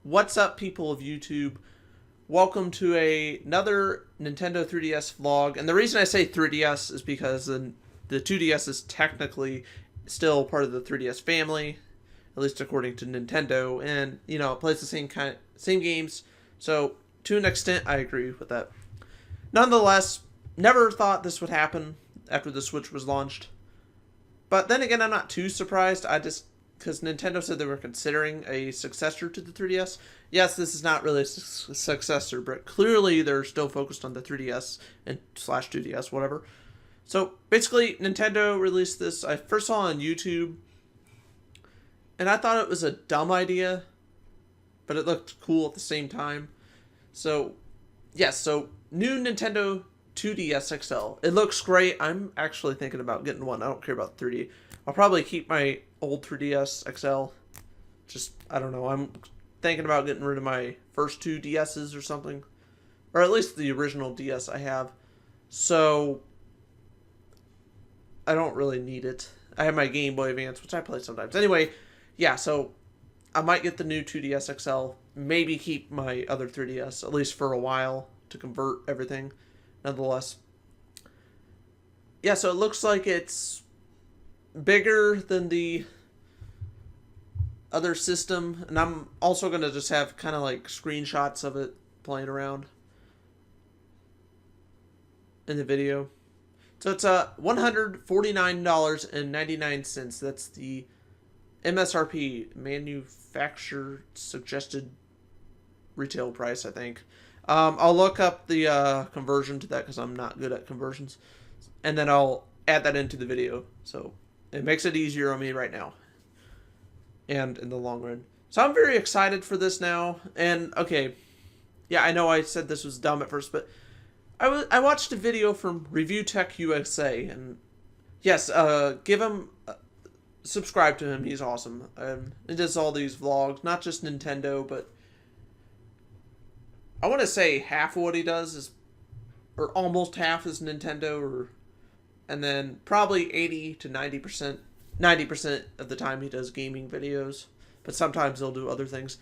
What's up, people of YouTube? Welcome to another Nintendo 3DS vlog. And the reason I say 3DS is because the 2DS is technically still part of the 3DS family, at least according to Nintendo. And, it plays the same games. So, to an extent, I agree with that. Nonetheless, never thought this would happen after the Switch was launched. But then again, I'm not too surprised. Because Nintendo said they were considering a successor to the 3DS. Yes, this is not really a successor, but clearly they're still focused on the 3DS and slash 2DS, whatever. So basically, Nintendo released this. I first saw on YouTube, and I thought it was a dumb idea, but it looked cool at the same time. So, yes, so new Nintendo 2DS XL. It looks great. I'm actually thinking about getting one. I don't care about 3D. I'll probably keep my old 3DS XL. I don't know. I'm thinking about getting rid of my first two DSs or something. Or at least the original DS I have. So, I don't really need it. I have my Game Boy Advance, which I play sometimes. Anyway, yeah, so I might get the new 2DS XL. Maybe keep my other 3DS, at least for a while, to convert everything. Nonetheless. Yeah, so it looks like it's bigger than the other system, and I'm also going to just have kind of like screenshots of it playing around in the video. So it's $149.99. That's the MSRP, manufacturer suggested retail price, I think. I'll look up the conversion to that because I'm not good at conversions, and then I'll add that into the video. So it makes it easier on me right now. And in the long run. So I'm very excited for this now. And, okay. Yeah, I know I said this was dumb at first, but I watched a video from ReviewTechUSA. And, yes, give him... subscribe to him. He's awesome. He does all these vlogs. Not just Nintendo, but... I want to say half of what he does is... Or almost half is Nintendo, and then probably 80 to 90% of the time he does gaming videos, but sometimes he'll do other things.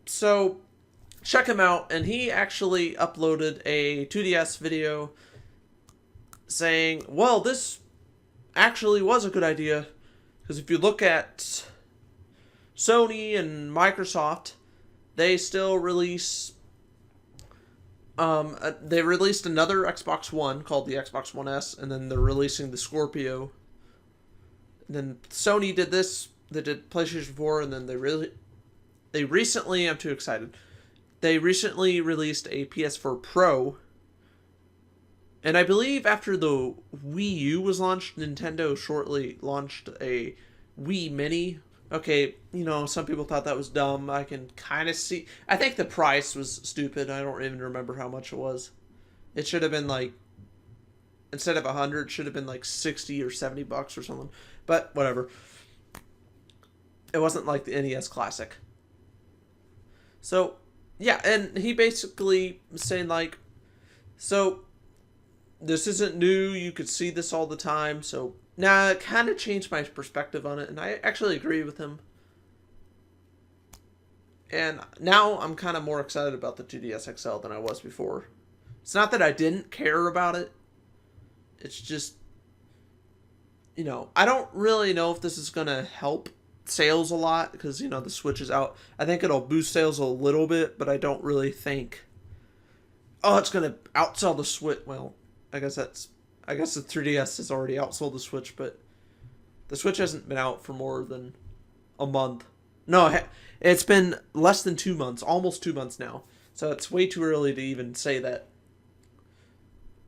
So check him out, and he actually uploaded a 2DS video saying, well, this actually was a good idea, because if you look at Sony and Microsoft, they still release they released another Xbox One called the Xbox One S, and then they're releasing the Scorpio. And then Sony did this. They did PlayStation 4, and then they recently, I'm too excited. They recently released a PS4 Pro. And I believe after the Wii U was launched, Nintendo shortly launched a Wii Mini. Okay, some people thought that was dumb. I can kind of see. I think the price was stupid. I don't even remember how much it was. It should have been like, instead of 100, it should have been like 60 or 70 bucks or something. But whatever. It wasn't like the NES Classic. So, yeah, and he basically was saying like, so this isn't new. You could see this all the time. So now it kind of changed my perspective on it, and I actually agree with him. And now I'm kind of more excited about the 2DS XL than I was before. It's not that I didn't care about it. It's just, I don't really know if this is going to help sales a lot because, the Switch is out. I think it'll boost sales a little bit, but I don't really think, it's going to outsell the Switch. Well, I guess the 3DS has already outsold the Switch, but the Switch hasn't been out for more than a month. No, it's been less than 2 months, almost 2 months now. So it's way too early to even say that.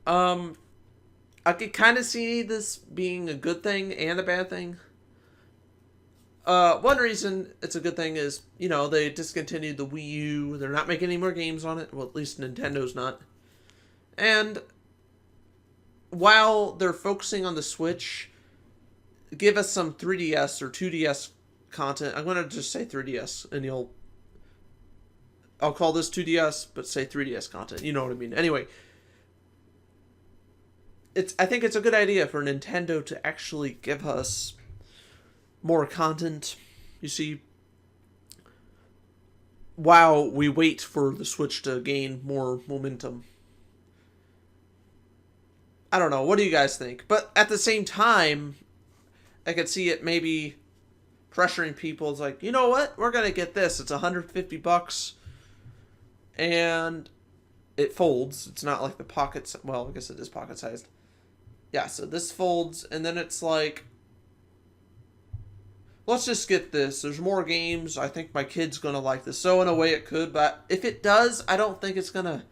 I could kind of see this being a good thing and a bad thing. One reason it's a good thing is, they discontinued the Wii U. They're not making any more games on it. Well, at least Nintendo's not. And while they're focusing on the Switch, give us some 3DS or 2DS content. I'm going to just say 3DS, and I'll call this 2DS, but say 3DS content. You know what I mean. Anyway, I think it's a good idea for Nintendo to actually give us more content. You see, while we wait for the Switch to gain more momentum. I don't know. What do you guys think? But at the same time, I could see it maybe pressuring people. It's like, you know what? We're going to get this. It's $150. And it folds. It's not like the pocket. Well, I guess it is pocket sized. Yeah, so this folds. And then it's like, let's just get this. There's more games. I think my kid's going to like this. So in a way it could. But if it does, I don't think it's going to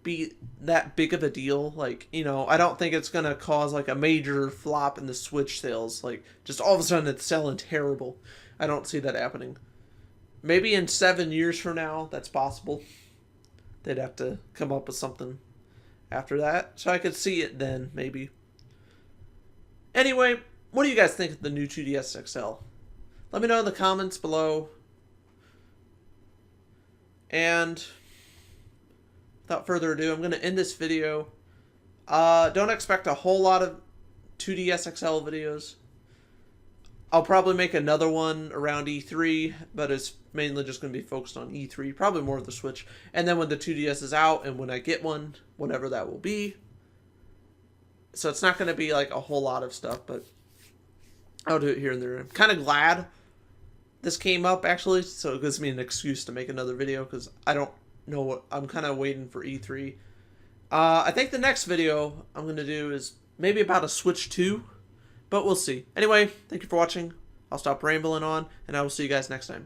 be that big of a deal. Like, you know, I don't think it's going to cause like a major flop in the Switch sales. Like, just all of a sudden it's selling terrible. I don't see that happening. Maybe in 7 years from now, that's possible. They'd have to come up with something after that. So I could see it then, maybe. Anyway, what do you guys think of the new 2DS XL? Let me know in the comments below. And without further ado, I'm going to end this video. Don't expect a whole lot of 2DS XL videos. I'll probably make another one around E3, but it's mainly just going to be focused on E3. Probably more of the Switch. And then when the 2DS is out, and when I get one, whenever that will be. So it's not going to be like a whole lot of stuff, but I'll do it here and there. I'm kind of glad this came up, actually, so it gives me an excuse to make another video, because I don't know what... I'm kind of waiting for E3. I think the next video I'm going to do is maybe about a Switch 2, but we'll see. Anyway, thank you for watching. I'll stop rambling on, and I will see you guys next time.